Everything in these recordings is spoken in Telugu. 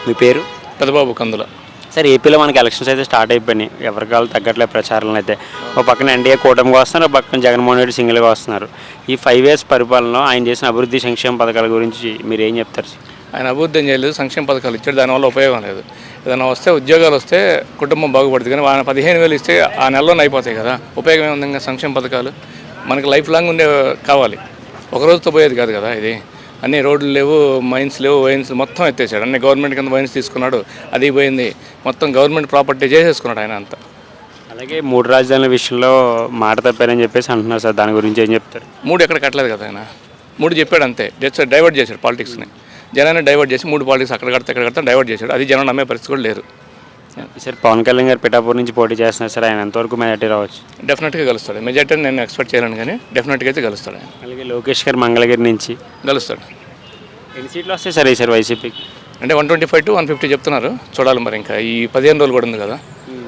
మీ పేరు? పెదబాబు కందుల. సార్ ఏపీలో మనకి ఎలక్షన్స్ అయితే స్టార్ట్ అయిపోయినాయి. ఎవరికి వాళ్ళు తగ్గట్లే ప్రచారాలను అయితే. ఒక పక్కన ఎన్డీఏ కూటమిగా వస్తున్నారు, ఒక పక్కన జగన్మోహన్ రెడ్డి సింగిల్గా వస్తున్నారు. ఈ 5 years పరిపాలనలో ఆయన చేసిన అభివృద్ధి సంక్షేమ పథకాల గురించి మీరు ఏం చెప్తారు? ఆయన అభివృద్ధి ఏం చేయలేదు, సంక్షేమ పథకాలు ఇచ్చాడు, దానివల్ల ఉపయోగం లేదు. ఏదైనా వస్తే ఉద్యోగాలు వస్తే కుటుంబం బాగుపడుతుంది, కానీ ఆయన 15,000 ఇస్తే ఆ నెలలోనే అయిపోతాయి కదా. ఉపయోగం ఏముంది ఇంకా సంక్షేమ పథకాలు? మనకి లైఫ్ లాంగ్ ఉండే కావాలి, ఒక రోజుతో పోయేది కాదు కదా ఇది. అన్ని రోడ్లు లేవు, మైన్స్ లేవు, వైన్స్ మొత్తం ఎత్తేసాడు. అన్ని గవర్నమెంట్ కింద వైన్స్ తీసుకున్నాడు, అది పోయింది. మొత్తం గవర్నమెంట్ ప్రాపర్టీ చేసేసుకున్నాడు ఆయన అంతా. అలాగే 3 రాజధానుల విషయంలో మాట తప్పారని చెప్పేసి అంటున్నారు సార్, దాని గురించి ఏం చెప్తారు? 3 ఎక్కడ కట్టలేదు కదా ఆయన. 3 చెప్పాడు అంతే, జస్ట్ డైవర్ట్ చేశాడు పాలిటిక్స్ని. జనాన్ని డైవర్ట్ చేసి 3 పాలిటిక్స్ అక్కడ కడతా డైవర్ట్ చేశాడు. అది జనం నమ్మే పరిస్థితి కూడా లేదు. సార్ పవన్ కళ్యాణ్ గారు పిఠాపూర్ నుంచి పోటీ చేస్తున్నారు సార్, ఆయన ఎంతవరకు మెజార్టీ రావచ్చు? డెఫినెట్గా గెలుస్తాడు. మెజార్టీ నేను ఎక్స్పెక్ట్ చేయలేను, కానీ డెఫినెట్గా అయితే గెలుస్తాడు ఆయన. అలాగే లోకేష్ గారు మంగళగిరి నుంచి గెలుస్తాడు. ఎన్ని సీట్లు వస్తాయి సార్ ఈసారి వైసీపీకి? అంటే 125 to 150 చెప్తున్నారు, చూడాలి మరి. ఇంకా ఈ 15 రోజులు కూడా ఉంది కదా,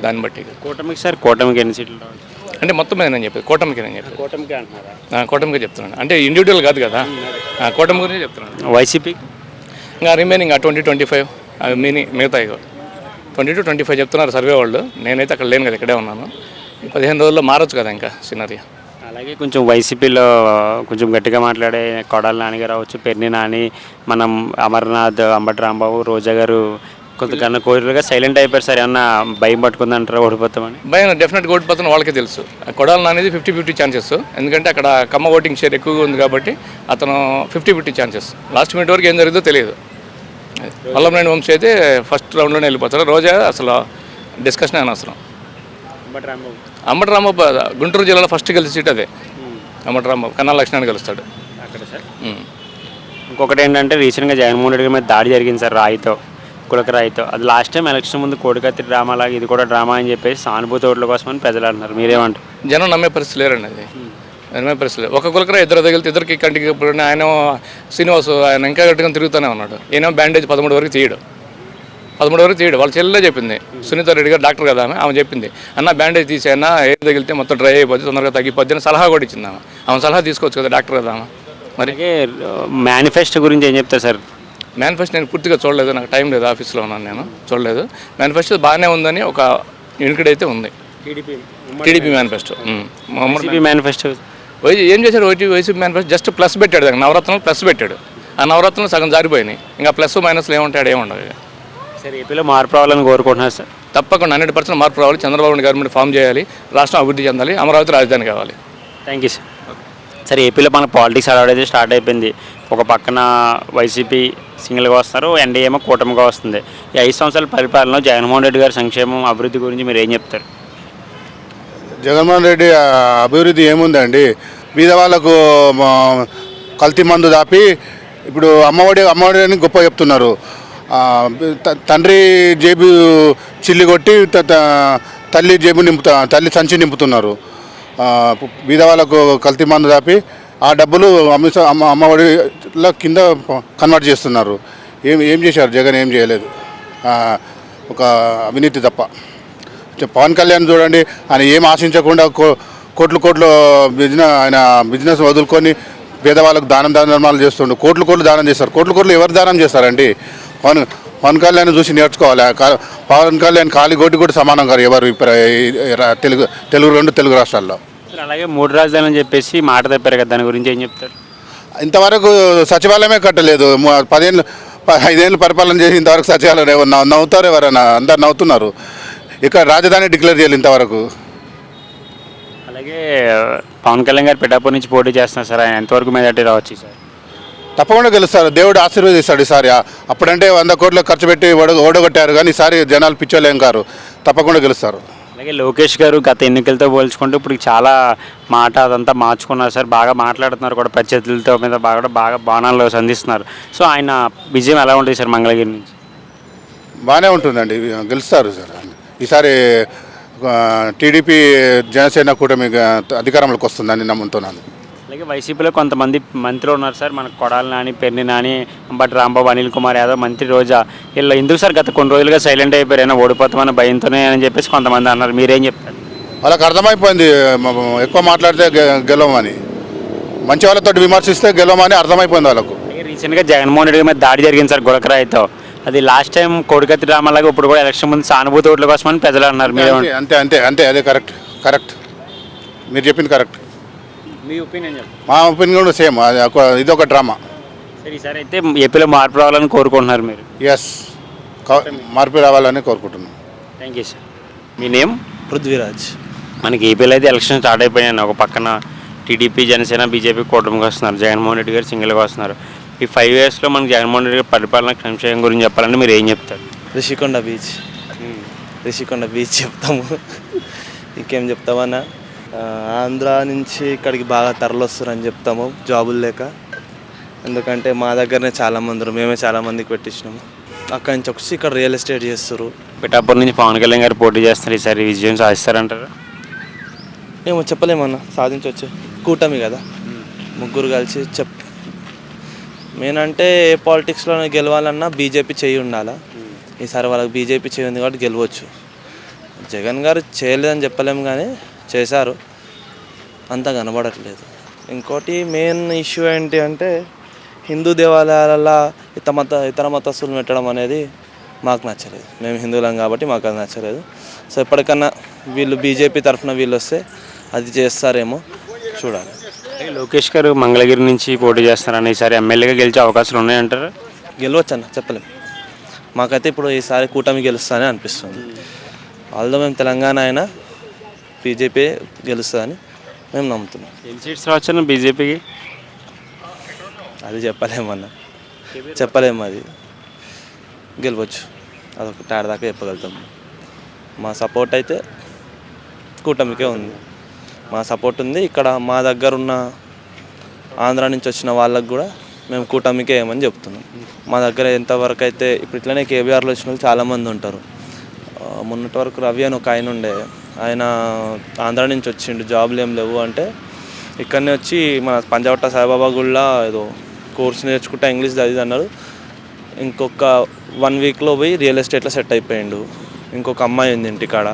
దాన్ని బట్టి. కూటమికి సార్, కూటమికి ఎన్ని సీట్లు రావచ్చు? అంటే మొత్తం మీద నేను చెప్పేది కూటమికి, నేను చెప్పేది కూటమికి అంటున్నారా? కూటమికి చెప్తున్నాను, అంటే ఇండివిజువల్ కాదు కదా, కూటమి గురించి చెప్తున్నాను. వైసీపీకి ఇంకా రిమైనింగ్ 20-25 అవి మిగతా 20 to 25 చెప్తున్నారు సర్వే వాళ్ళు. నేనైతే అక్కడ లేను కదా, ఇక్కడే ఉన్నాను. ఈ 15 రోజుల్లో మారచ్చు కదా ఇంకా సినారియా. అలాగే కొంచెం వైసీపీలో కొంచెం గట్టిగా మాట్లాడే కొడాలి నాని గారు అవ్వచ్చు, పెర్ని నాని, మనం అమర్నాథ్, అంబటి రాంబాబు, రోజా గారు కొంతకన్నా కోరికలుగా సైలెంట్ అయిపోయారు సార్. ఏమన్నా భయం పట్టుకుందంటారా ఓడిపోతామని? భయం డెఫినెట్గా ఓడిపోతాను, వాళ్ళకే తెలుసు. కొడాలి అనేది 50-50 ఛాన్సెస్, ఎందుకంటే అక్కడ కమ్మ ఓటింగ్ షేర్ ఎక్కువగా ఉంది కాబట్టి అతను 50-50 ఛాన్సెస్. లాస్ట్ మినిట్ వరకు ఏం జరిగిందో తెలియదు. వల్లభనేని వంశీ అయితే ఫస్ట్ రౌండ్లోనే వెళ్ళిపోతారు. రోజా అసలు డిస్కషన్ అనవసరం. అంబటి రాంబాబు గుంటూరు జిల్లాలో ఫస్ట్ గెలిచి సీట్ అదే. అంబటి రాంబాబు కన్నా లక్ష్మణ్ గెలుస్తాడు అక్కడ సార్. ఇంకొకటి ఏంటంటే రీసెంట్గా జగన్మోహన్ రెడ్డి గారి మీద దాడి జరిగింది సార్, రాయితో, కులక రాయితో. అది లాస్ట్ టైం ఎలక్షన్ ముందు కోడికత్తి డ్రామా లాగా ఇది కూడా డ్రామా అని చెప్పేసి సానుభూతి ఓట్ల కోసమని ప్రజలు అంటున్నారు. మీరేమంటారు? జనం నమ్మే పరిస్థితి లేరండి, అది నమ్మే పరిస్థితి లేదు. ఒక కులకరా ఇద్దరు తగిలితే ఇద్దరికి కంటికి. ఇప్పుడు ఆయన శ్రీనివాసు ఆయన ఇంకా గట్టిగా తిరుగుతూనే ఉన్నాడు. ఈయన బ్యాండేజ్ 13 వరకు తీయడు, 13 వరకు తీయడు. వాళ్ళ చెల్లెలే చెప్పింది, సునీత రెడ్డి గారు డాక్టర్ కదా ఆమె చెప్పింది, అన్న బ్యాండేజ్ తీసేనా, ఏది తగిలితే మొత్తం డ్రై అయిపోద్ది, తొందరగా తగ్గిపోద్ది అని సలహా కూడా ఇచ్చింది ఆమె సలహా తీసుకోవచ్చు కదా, డాక్టర్ కదా ఆమె. మరి మేనిఫెస్టో గురించి ఏం చెప్తారు సార్? మేనిఫెస్టో నేను పూర్తిగా చూడలేదు, నాకు టైం లేదు, ఆఫీస్లో ఉన్నాను, నేను చూడలేదు. మేనిఫెస్టో బాగానే ఉందని ఒక యూనిట్ ఉంది, టీడీపీ మేనిఫెస్టో. మేనిఫెస్టో ఏం చేశాడు వైసీపీ మేనిఫెస్టో? జస్ట్ ప్లస్ పెట్టాడు, దానికి నవరత్నాలు ప్లస్ పెట్టాడు. ఆ నవరత్నాలు సగం జారిపోయినాయి, ఇంకా ప్లస్ మైనస్లు ఏముంటాడు, ఏముండదు. సార్ ఏపీలో మార్పు రావాలని కోరుకుంటున్నారు సార్? తప్పకుండా 100% మార్పు రావాలి. చంద్రబాబు నాయుడు గవర్నమెంట్ ఫామ్ చేయాలి, రాష్ట్రం అభివృద్ధి చెందాలి, అమరావతి రాజధాని కావాలి. Thank you sir. సార్ ఏపీలో మన పాలిటిక్స్ అడవడైతే స్టార్ట్ అయిపోయింది. ఒక పక్కన వైసీపీ సింగిల్గా వస్తారు, ఎన్డీఏ ఏమో కూటమిగా వస్తుంది. ఈ 5 సంవత్సరాల పరిపాలనలో జగన్మోహన్ రెడ్డి గారి సంక్షేమం, అభివృద్ధి గురించి మీరు ఏం చెప్తారు? జగన్మోహన్ రెడ్డి అభివృద్ధి ఏముందండి, బీద వాళ్ళకు కల్తీ మందు దాపి ఇప్పుడు అమ్మఒడి అని గొప్ప చెప్తున్నారు. తండ్రి జేబు చిల్లి కొట్టి తల్లి జేబు తల్లి సంచి నింపుతున్నారు. బీద వాళ్ళకు కల్తీ మందు దాపి ఆ డబ్బులు అమ్మఒడిలో కింద కన్వర్ట్ చేస్తున్నారు. ఏం చేశారు జగన్? ఏం చేయలేదు, ఒక అవినీతి తప్ప. పవన్ కళ్యాణ్ చూడండి, ఆయన ఏం ఆశించకుండా కోట్లు ఆయన బిజినెస్ వదులుకొని పేదవాళ్ళకు ధర్మాలు చేస్తుండే. కోట్లు దానం చేస్తారు. కోట్లు ఎవరు దానం చేస్తారండి? పవన్ కళ్యాణ్ చూసి నేర్చుకోవాలి. పవన్ కళ్యాణ్ కాలిగోటి కూడా సమానం కాదు ఎవరు తెలుగు రాష్ట్రాల్లో. అలాగే 3 రాజధానులు అని చెప్పేసి మాట తప్పారు కదా, దాని గురించి ఏం చెప్తారు? ఇంతవరకు సచివాలయమే కట్టలేదు. 5 ఏళ్ళు పరిపాలన చేసి ఇంతవరకు సచివాలయం నవ్వుతారు ఎవరైనా? అందరు నవ్వుతున్నారు. ఇక్కడ రాజధాని డిక్లేర్ చేయాలి ఇంతవరకు. అలాగే పవన్ కళ్యాణ్ గారు పిఠాపూర్ నుంచి పోటీ చేస్తున్నారు సార్, ఆయన ఎంతవరకు మెజార్టీ రావచ్చు సార్? తప్పకుండా గెలుస్తారు, దేవుడు ఆశీర్వదిస్తాడు ఈసారి. అప్పుడంటే 100 కోట్లు ఖర్చు పెట్టి ఓడగొట్టారు, కానీ ఈసారి జనాలు పిచ్చోలేం కారు, తప్పకుండా గెలుస్తారు. అలాగే లోకేష్ గారు గత ఎన్నికలతో పోల్చుకుంటూ ఇప్పుడు చాలా మాట అదంతా మార్చుకున్నారు సార్, బాగా మాట్లాడుతున్నారు కూడా, పరిస్థితులతో మీద బాగా బాణాల్లో సంధిస్తున్నారు. సో ఆయన విజయం ఎలా ఉంటుంది సార్ మంగళగిరి నుంచి? బాగానే ఉంటుందండి, గెలుస్తారు సార్ ఈసారి. టీడీపీ జనసేన కూటమి అధికారంలోకి వస్తుందని నమ్ముతున్నాను. అలాగే వైసీపీలో కొంతమంది మంత్రులు ఉన్నారు సార్, మనకు కొడాలి నాని, పెర్ని నాని, అంబటి రాంబాబు, అనిల్ కుమార్ యాదవ్, మంత్రి రోజా, వీళ్ళు ఎందుకు సార్ గత కొన్ని రోజులుగా సైలెంట్ అయిపోయారు? అయినా ఓడిపోతామని భయంతోనే అని చెప్పేసి కొంతమంది అన్నారు, మీరేం చెప్తారు? వాళ్ళకి అర్థమైపోయింది, ఎక్కువ మాట్లాడితే గెలవమని, మంచి వాళ్ళతో విమర్శిస్తే గెలవమని అర్థమైపోయింది వాళ్ళకు. రీసెంట్గా జగన్మోహన్ రెడ్డి మీద దాడి జరిగింది సార్ గులకరాయితో. అది లాస్ట్ టైం కోడికత్తి డ్రామాలాగా ఇప్పుడు కూడా ఎలక్షన్ ముందు సానుభూతి ఓట్ల కోసమని ప్రజలు అన్నారు. మీరు అంతే అంతే అంతే అదే కరెక్ట్ కరెక్ట్ మీరు చెప్పింది కరెక్ట్. మీ ఒపీనియన్ చెప్పండి. మా ఒపీనియన్ కూడా సేమ్, ఇది ఒక డ్రామా. సరే, ఈసారి అయితే ఏపీలో మార్పు రావాలని కోరుకుంటున్నారు మీరు. ఎస్, మార్పు రావాలని కోరుకుంటున్నాం. Thank you sir. Me name? Prithviraj. మనకి ఏపీలో అయితే ఎలక్షన్ స్టార్ట్ అయిపోయాయి. ఒక పక్కన టీడీపీ, జనసేన, బీజేపీ కూటమికి వస్తున్నారు. జగన్మోహన్ రెడ్డి గారు సింగిల్గా వస్తున్నారు. ఈ 5 yearsలో మనకి జగన్మోహన్ రెడ్డి గారి పరిపాలన సంక్షేమం గురించి చెప్పాలంటే మీరు ఏం చెప్తారు? రిషికొండ బీచ్ చెప్తాము. ఇంకేం చెప్తామన్నా, ఆంధ్ర నుంచి ఇక్కడికి బాగా తరలొస్తారని చెప్తాము జాబులు లేక. ఎందుకంటే మా దగ్గరనే చాలామంది ఉన్నారు, మేమే చాలామందికి పెట్టించినాము. అక్కడి నుంచి వచ్చి ఇక్కడ రియల్ ఎస్టేట్ చేస్తారు. పిఠాపురం నుంచి పవన్ కళ్యాణ్ గారు పోటీ చేస్తున్నారు. ఈసారి విజయం సాధిస్తారంటారు? ఏమో చెప్పలేమన్నా, సాధించవచ్చు. కూటమి కదా, ముగ్గురు కలిసి మెయిన్ అంటే ఏ పాలిటిక్స్లో గెలవాలన్నా బీజేపీ చేయి ఉండాలా. ఈసారి వాళ్ళకి బీజేపీ చేయి ఉంది కాబట్టి గెలవచ్చు. జగన్ గారు చేయలేదని చెప్పలేము కానీ చేశారు, అంతా కనబడట్లేదు. ఇంకోటి మెయిన్ ఇష్యూ ఏంటి అంటే హిందూ దేవాలయాలలో ఇతర మతస్థులు పెట్టడం అనేది మాకు నచ్చలేదు. మేము హిందువులం కాబట్టి మాకు అది నచ్చలేదు. సో ఎప్పటికన్నా వీళ్ళు బీజేపీ తరఫున వీళ్ళు వస్తే అది చేస్తారేమో చూడాలి. లోకేష్ గారు మంగళగిరి నుంచి పోటీ చేస్తారని ఈసారి ఎమ్మెల్యేగా గెలిచే అవకాశాలు ఉన్నాయంటారు? గెలవచ్చు అన్న, చెప్పలేము. మాకైతే ఇప్పుడు ఈసారి కూటమి గెలుస్తానే అనిపిస్తుంది. ఆల్దో మేము తెలంగాణ అయినా బీజేపీ గెలుస్తుందని మేము నమ్ముతున్నాం. ఎన్ని సీట్స్ రావచ్చన్న బీజేపీకి? అది చెప్పలేమన్నా, చెప్పలేము. అది గెలవచ్చు, అదొక టాడ్ దాకా చెప్పగలుగుతాం. మా సపోర్ట్ అయితే కూటమికే ఉంది. మా సపోర్ట్ ఉంది. ఇక్కడ మా దగ్గర ఉన్న ఆంధ్ర నుంచి వచ్చిన వాళ్ళకు కూడా మేము కూటమికే ఏమని చెప్తున్నాం. మా దగ్గర ఎంతవరకు అయితే ఇప్పుడు ఇట్లనే కేబీఆర్లో వచ్చిన వాళ్ళు చాలామంది ఉంటారు. మొన్నటి వరకు రవి అని ఒక ఆయన ఉండే, ఆయన ఆంధ్ర నుంచి వచ్చిండు, జాబ్లు ఏం లేవు అంటే ఇక్కడనే వచ్చి మన పంజావట్ట సాయిబాబా గుళ్ళ ఏదో కోర్స్ నేర్చుకుంటా ఇంగ్లీష్ చదివి అన్నారు. ఇంకొక 1 weekలో పోయి రియల్ ఎస్టేట్లో సెట్ అయిపోయిండు. ఇంకొక అమ్మాయి ఉంది ఇంటికాడ,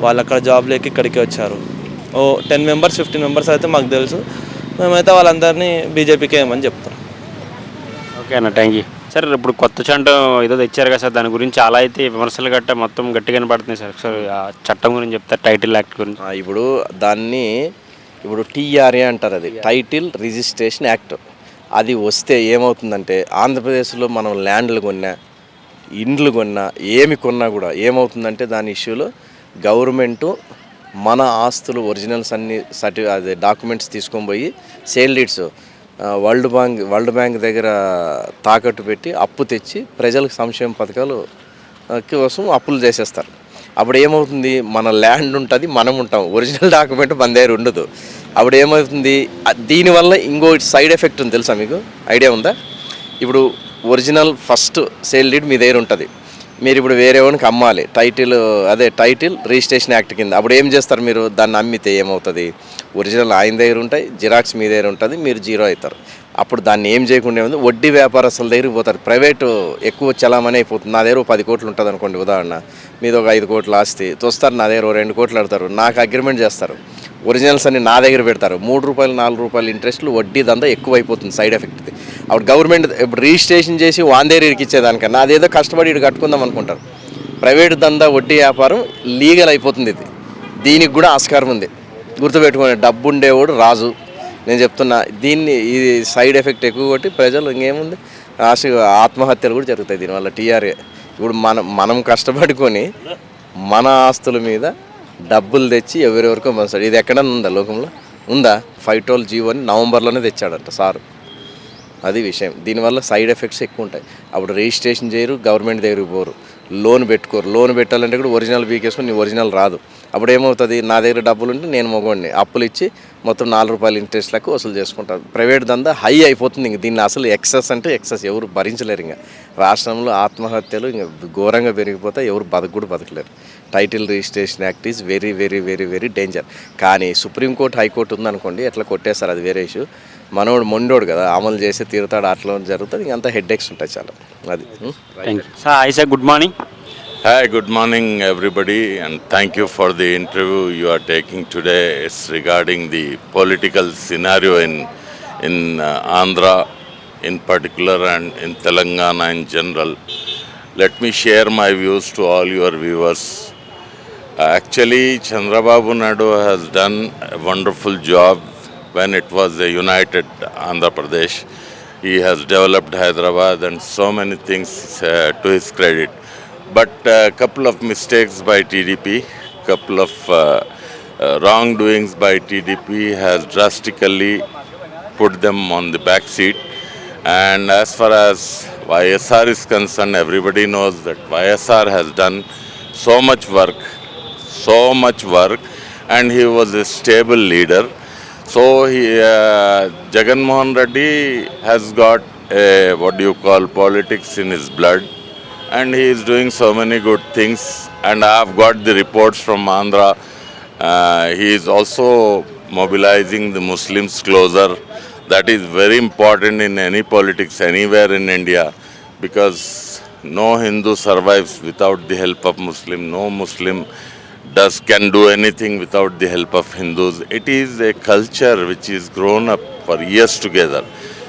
వాళ్ళు అక్కడ జాబ్ లేక ఇక్కడికి వచ్చారు. 10 members 15 members అయితే మాకు తెలుసు. మేమైతే వాళ్ళందరినీ బీజేపీకి ఏమని చెప్తాం. ఓకే అన్న, థ్యాంక్ యూ సార్. ఇప్పుడు కొత్త చట్టం ఏదో తెచ్చారు కదా సార్, దాని గురించి చాలా అయితే విమర్శలు గట్ట మొత్తం గట్టిగానే పడుతున్నాయి సార్. సార్ ఆ చట్టం గురించి చెప్తారు, టైటిల్ యాక్ట్ గురించి. ఇప్పుడు దాన్ని టీఆర్ఏ అంటారు, అది టైటిల్ రిజిస్ట్రేషన్ యాక్ట్. అది వస్తే ఏమవుతుందంటే ఆంధ్రప్రదేశ్లో మనం ల్యాండ్లు కొన్నా, ఇండ్లు కొన్నా, ఏమి కొన్నా కూడా ఏమవుతుందంటే దాని ఇష్యూలో గవర్నమెంటు మన ఆస్తులు ఒరిజినల్స్ అన్ని అదే డాక్యుమెంట్స్ తీసుకొని పోయి సేల్ డీడ్స్ వరల్డ్ బ్యాంక్ దగ్గర తాకట్టు పెట్టి అప్పు తెచ్చి ప్రజలకు సంక్షేమ పథకాలు కోసం అప్పులు చేసేస్తారు. అప్పుడు ఏమవుతుంది, మన ల్యాండ్ ఉంటుంది, మనం ఉంటాం, ఒరిజినల్ డాక్యుమెంట్ మన దగ్గర ఉండదు. అప్పుడు ఏమవుతుంది, దీనివల్ల ఇంకో సైడ్ ఎఫెక్ట్ ఉంది తెలుసా మీకు? ఐడియా ఉందా? ఇప్పుడు ఒరిజినల్ ఫస్ట్ సేల్ డీడ్ మీ దగ్గర ఉంటుంది, మీరు ఇప్పుడు వేరే వానికి అమ్మాలి, టైటిల్ రిజిస్ట్రేషన్ యాక్ట్ కింద. అప్పుడు ఏం చేస్తారు, మీరు దాన్ని అమ్మితే ఏమవుతుంది, ఒరిజినల్ ఆయన దగ్గర ఉంటాయి, జిరాక్స్ మీ దగ్గర ఉంటుంది, మీరు జీరో అవుతారు. అప్పుడు దాన్ని ఏం చేయకుండా ఉంది, వడ్డీ వ్యాపారస్తుల దగ్గరికి పోతారు. ప్రైవేటు ఎక్కువ చలామణి అయిపోతుంది. నా దగ్గర 10 కోట్లు ఉంటుంది అనుకోండి, ఉదాహరణ మీద ఒక 5 కోట్ల ఆస్తి తోస్తారు, నా దగ్గర 2 కోట్లు ఆడతారు, నాకు అగ్రిమెంట్ చేస్తారు, ఒరిజినల్స్ అన్ని నా దగ్గర పెడతారు. 3 రూపాయలు 4 రూపాయలు ఇంట్రెస్ట్లు, వడ్డీ దందా ఎక్కువ అయిపోతుంది, సైడ్ ఎఫెక్ట్. అప్పుడు గవర్నమెంట్ ఇప్పుడు రిజిస్ట్రేషన్ చేసి వాందేరి ఇరికిచ్చేదానికన్నా అదేదో కష్టపడి ఇటు కట్టుకుందాం అనుకుంటారు. ప్రైవేట్ దందా వడ్డీ వ్యాపారం లీగల్ అయిపోతుంది. దీనికి కూడా ఆస్కారం ఉంది, గుర్తుపెట్టుకునే. డబ్బు ఉండేవాడు రాజు. నేను చెప్తున్నా, ఇది సైడ్ ఎఫెక్ట్ ఎక్కువ కొట్టి ప్రజలు ఇంకేముంది ఆత్మహత్యలు కూడా జరుగుతాయి దీనివల్ల. టీఆర్ఏ ఇప్పుడు మనం కష్టపడుకొని మన ఆస్తుల మీద డబ్బులు తెచ్చి ఎవరెవరికో పంచాడు. ఇది ఎక్కడన్నా ఉందా లోకంలో? ఉందా? 512 జీవోని నవంబర్లోనే తెచ్చాడంట సారు. అది విషయం. దీనివల్ల సైడ్ ఎఫెక్ట్స్ ఎక్కువ ఉంటాయి. అప్పుడు రిజిస్ట్రేషన్ చేయరు, గవర్నమెంట్ దగ్గరికి పోరు, లోన్ పెట్టుకోరు. లోన్ పెట్టాలంటే కూడా ఒరిజినల్ బీకేసుకొని నీ ఒరిజినల్ రాదు. అప్పుడు ఏమవుతుంది, నా దగ్గర డబ్బులు ఉంటే నేను మగవాడిని, అప్పులు ఇచ్చి మొత్తం 4 రూపాయలు ఇంట్రెస్ట్ లెక్క వసూలు చేసుకుంటారు. ప్రైవేట్ దందా హై అయిపోతుంది. ఇంక దీన్ని అసలు ఎక్సెస్ అంటే ఎక్సెస్, ఎవరు భరించలేరు. ఇంకా రాష్ట్రంలో ఆత్మహత్యలు ఇంకా ఘోరంగా పెరిగిపోతాయి, ఎవరు కూడా బతకలేరు. Title registration act is very very very very danger. కానీ సుప్రీంకోర్టు, హైకోర్టు ఉందనుకోండి, ఎట్లా కొట్టేస్తారు, అది వేరే ఇష్యూ. మనోడు మొండోడు కదా, అమలు చేసి తీరుతాడు, అట్లా జరుగుతుంది. ఇంకంతా హెడ్ ఎక్స్ ఉంటాయి చాలా. అది sir. Hi sir, good morning. Hi, good morning everybody, and thank you for the interview you are taking today. It's regarding the political scenario in Andhra in particular and in Telangana in general. let me share my views to all your viewers. Actually, Chandrababu Naidu has done a wonderful job when it was a united Andhra Pradesh. He has developed Hyderabad and so many things to his credit. But a couple of mistakes by TDP, couple of wrongdoings by TDP has drastically put them on the back seat. And as far as YSR is concerned, everybody knows that YSR has done so much work, and he was a stable leader. So Jagan Mohan Reddy has got what do you call politics in his blood, and he is doing so many good things. And I have got the reports from Andhra. He is also mobilizing the Muslims closer. That is very important in any politics anywhere in India, because no Hindu survives without the help of Muslim. No Muslim can do anything without the help of Hindus. It is a culture which is grown up for years together.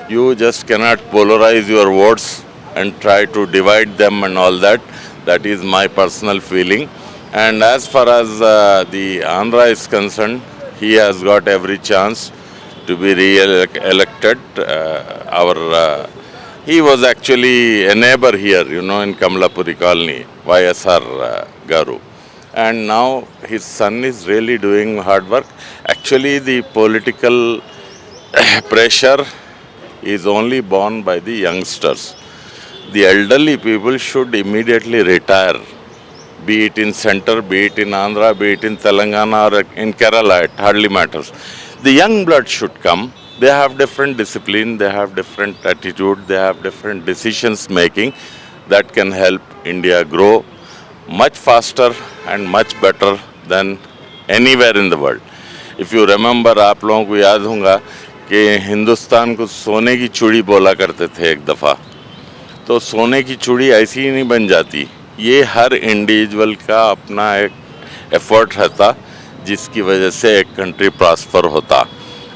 You just cannot polarize your votes and try to divide them and all that. That is my personal feeling. And as far as the Andhra is concerned, he has got every chance to be re-elected. He was actually a neighbor here, in Kamalapuri Colony, YSR Garu. And now his son is really doing hard work. Actually, the political pressure is only borne by the youngsters. The elderly people should immediately retire, be it in center, be it in Andhra, be it in Telangana or in Kerala, it hardly matters. The young blood should come. They have different discipline, they have different attitude, they have different decisions making that can help India grow much faster and much better than anywhere in the world. If you remember, आप लोगों को याद होगा कि हिंदुस्तान को सोने की चूड़ी बोला करते थे एक दफ़ा. तो सोने की चूड़ी ऐसी ही नहीं बन जाती. ये हर इंडिविजुअल का अपना एक एफर्ट रहता, जिसकी वजह से एक कंट्री प्रॉस्पर होता.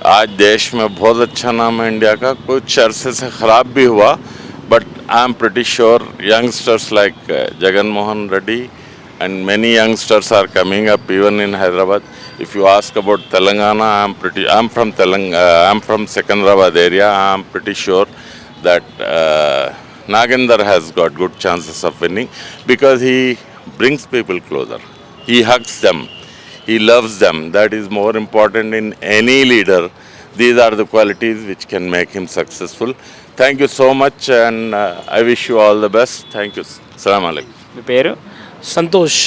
आज देश में बहुत अच्छा नाम है इंडिया का. कुछ अरसे से ख़राब भी हुआ, but I am pretty sure youngsters like Jagan Mohan Reddy and many youngsters are coming up even in Hyderabad. If you ask about Telangana, I'm from Secunderabad area. I am pretty sure that Nagendra has got good chances of winning, because he brings people closer. He hugs them. He loves them. That is more important in any leader. These are the qualities which can make him successful. Thank you so much, and I wish you all the best. Thank you. Assalamu alaikum. మీ పేరు? సంతోష్.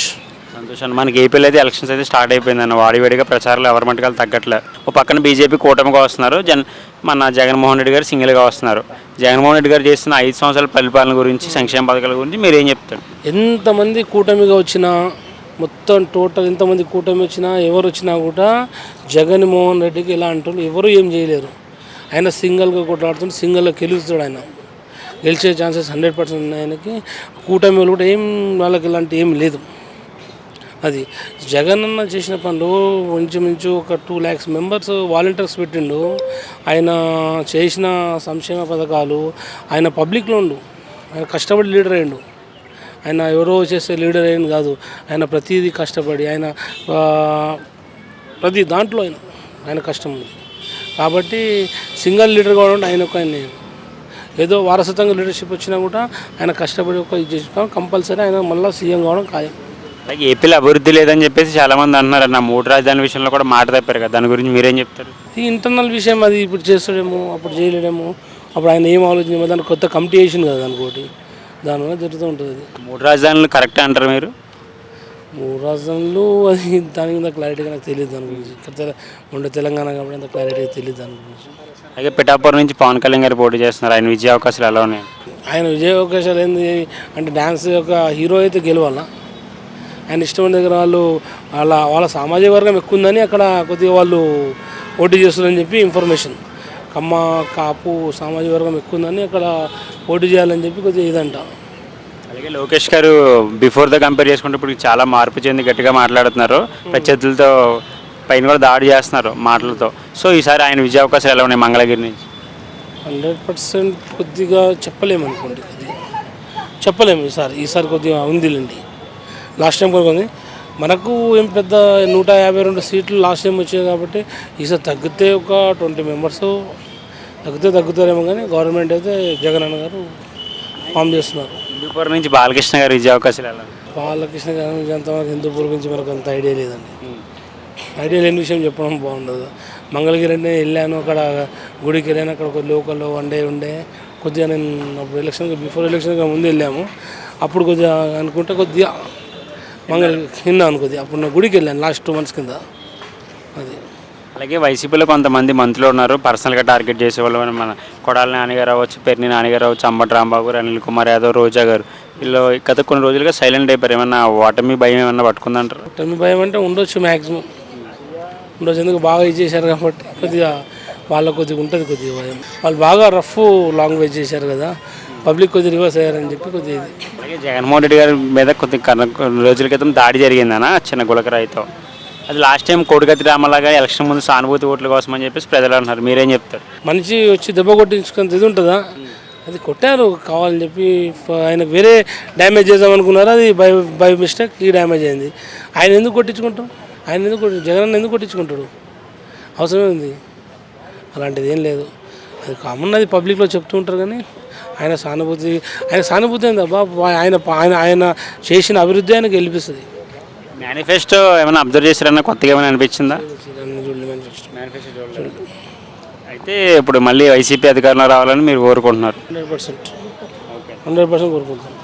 సంతోష్ అన్న, మనకి ఏపీలో అయితే ఎలక్షన్స్ అయితే స్టార్ట్ అయిపోయిందన్న. వాడివేడిగా ప్రచారాలు ఎవరి మటుకాలు తగ్గట్లే. ఒక పక్కన బీజేపీ కూటమిగా వస్తున్నారు, మన జగన్మోహన్ రెడ్డి గారు సింగిల్గా వస్తున్నారు. జగన్మోహన్ రెడ్డి గారు చేస్తున్న 5 సంవత్సరాల పరిపాలన గురించి, సంక్షేమ పథకాల గురించి మీరు ఏం చెప్తారు? ఎంతమంది కూటమిగా వచ్చినా, మొత్తం టోటల్ ఎంతమంది కూటమి వచ్చినా, ఎవరు వచ్చినా కూడా జగన్మోహన్ రెడ్డికి ఎలా అంటారు, ఎవరు ఏం చేయలేరు. ఆయన సింగిల్గా కొట్లాడుతుంటే సింగిల్గా గెలుస్తాడు. ఆయన గెలిచే ఛాన్సెస్ 100% ఉన్నాయి ఆయనకి. కూటమిలో కూడా వాళ్ళకి ఇలాంటి ఏం లేదు. అది జగన్ అన్న చేసిన పనులు ఇంచుమించు ఒక 2 lakhs మెంబర్స్ వాలంటీర్స్ పెట్టిండు. ఆయన చేసిన సంక్షేమ పథకాలు, ఆయన పబ్లిక్లో ఉండు, ఆయన కష్టపడి లీడర్ అయ్యిండు. ఆయన ఎవరో చేసే లీడర్ అయ్యింది కాదు. ఆయన ప్రతిదీ కష్టపడి, ఆయన ప్రతి దాంట్లో ఆయన కష్టం ఉంది. కాబట్టి సింగిల్ లీడర్ కావడం ఆయన ఏదో వారసత్వంగా లీడర్షిప్ వచ్చినా కూడా ఆయన కష్టపడి ఇది చేసుకోవడం కంపల్సరీ. ఆయన మళ్ళీ సీఎం కావడం ఖాయం. అలాగే ఏపీలో అభివృద్ధి లేదని చెప్పేసి చాలామంది అంటున్నారు అన్న. 3 రాజధానుల విషయంలో కూడా మాట తప్పారు కదా, దాని గురించి మీరేం చెప్తారు? ఈ ఇంటర్నల్ విషయం అది. ఇప్పుడు చేస్తాడేమో, అప్పుడు చేయలేడేమో. అప్పుడు ఆయన ఏం ఆలోచించేమో, దానికి కొత్త కమిటీ వేసింది కదా దానికోటి, దానివల్ల జరుగుతూ ఉంటుంది. అది 3 రాజధానులు కరెక్టే అంటారు మీరు? 3 రాజధానులు అది దాని మీద క్లారిటీగా నాకు తెలియదు. దాని గురించి ఇక్కడ తెలంగాణ కాబట్టి అంత క్లారిటీగా తెలియదు దాని గురించి. అలాగే పిఠాపురం నుంచి పవన్ కళ్యాణ్ గారు పోటీ చేస్తున్నారు. ఆయన విజయ అవకాశాలు ఎలా ఉన్నాయి? ఆయన విజయ అవకాశాలు ఏంది అంటే, డ్యాన్స్ యొక్క హీరో అయితే గెలవాలా. ఆయన ఇష్టమైన దగ్గర వాళ్ళ సామాజిక వర్గం ఎక్కువ ఉందని అక్కడ కొద్దిగా వాళ్ళు పోటీ చేస్తున్నారని చెప్పి ఇన్ఫర్మేషన్. కమ్మ కాపు సామాజిక వర్గం ఎక్కువ ఉందని అక్కడ పోటీ చేయాలని చెప్పి కొద్దిగా ఇదంట. అలాగే లోకేష్ గారు బిఫోర్ ద కంపేర్ చేసుకుంటే ఇప్పుడు చాలా మార్పు చెంది గట్టిగా మాట్లాడుతున్నారు. ప్రత్యర్థులతో పైన కూడా దాడి చేస్తున్నారు మాటలతో. సో ఈసారి ఆయన విజయ అవకాశాలు ఎలా ఉన్నాయి మంగళగిరి నుంచి? 100% కొద్దిగా చెప్పలేమనుకోండి. చెప్పలేము ఈసారి కొద్దిగా ఉందిలేండి. లాస్ట్ టైం కొద్దిగా ఉంది. మనకు ఏం పెద్ద 152 సీట్లు లాస్ట్ టైం వచ్చాయి కాబట్టి ఈసారి తగ్గితే ఒక 20 మెంబర్స్ తగ్గుతారేమో, కానీ గవర్నమెంట్ అయితే జగన్ అన్న గారు ఫామ్ చేస్తున్నారు. హిందూపురం నుంచి బాలకృష్ణ గారు విజయ అవకాశాలు ఎలా ఉన్నాయి? బాలకృష్ణ గారి గురించి అంతవరకు హిందూపూర్ గురించి మనకు అంత ఐడియా లేదండి. ఐడియా లేని విషయం చెప్పడం బాగుండదు. మంగళగిరి అంటే వెళ్ళాను, అక్కడ గుడికి వెళ్ళాను, అక్కడ ఒక లోకల్లో ఉండే కొద్దిగా నేను అప్పుడు బిఫోర్ ఎలక్షన్గా ముందు వెళ్ళాము. అప్పుడు కొద్దిగా అనుకుంటే కొద్దిగా విన్నాను కొద్దిగా. అప్పుడు నేను గుడికి వెళ్ళాను లాస్ట్ 2 months కింద. అది అలాగే వైసీపీలో కొంతమంది మంత్రులు ఉన్నారు పర్సనల్గా టార్గెట్ చేసేవాళ్ళు. మన కొడాలి నాన్నగారు అవ్వచ్చు, పెర్ని నాన్నగారు అవ్వచ్చు, అంబటి రాంబాబు, అనిల్ కుమార్ యాదవ్, రోజా గారు, వీళ్ళు గత కొన్ని రోజులుగా సైలెంట్ అయిపోయారు. ఏమన్నా ఓటమి భయం ఏమన్నా పట్టుకుందంటారు? ఓటమి భయం అంటే ఉండొచ్చు, మ్యాక్సిమం ఉండొచ్చు. ఎందుకు బాగా చేశారు కాబట్టి కొద్దిగా వాళ్ళకు కొద్దిగా ఉంటుంది కొద్దిగా భయం. వాళ్ళు బాగా రఫ్ లాంగ్వేజ్ చేశారు కదా, పబ్లిక్ కొద్దిగా రివర్స్ అయ్యారని చెప్పి కొద్దిగా ఇది. అలాగే జగన్మోహన్ రెడ్డి గారి మీద కొన్ని రోజుల క్రితం దాడి జరిగిందన్న చిన్న గులకరాయితో. అది లాస్ట్ టైం కోడికత్తి రామలాగా ఎలక్షన్ ముందు సానుభూతి ఓట్ల కోసం అని చెప్పేసి ప్రజలు అంటున్నారు. మీరేం చెప్తారు? మనిషి వచ్చి దెబ్బ కొట్టించుకుని ఇది ఉంటుందా? అది కొట్టారు కావాలని చెప్పి. ఆయన వేరే డ్యామేజ్ చేద్దాం అనుకున్నారు, అది బై మిస్టేక్ ఈ డ్యామేజ్ అయింది. ఆయన ఎందుకు కొట్టించుకుంటాం? జగన్ ఎందుకు కొట్టించుకుంటాడు? అవసరమే ఉంది, అలాంటిది ఏం లేదు. అది కామన్, అది పబ్లిక్లో చెప్తూ ఉంటారు. కానీ ఆయన సానుభూతి ఏంది అబ్బా? ఆయన చేసిన అభివృద్ధి ఆయనకు గెలిపిస్తుంది. మేనిఫెస్టో ఏమైనా అబ్జర్వ్ చేశారన్నా కొత్తగా ఏమైనా అనిపించిందా? అయితే ఇప్పుడు మళ్ళీ వైసీపీ అధికారంలో రావాలని మీరు కోరుకుంటున్నారు? 100% కోరుకుంటున్నాను.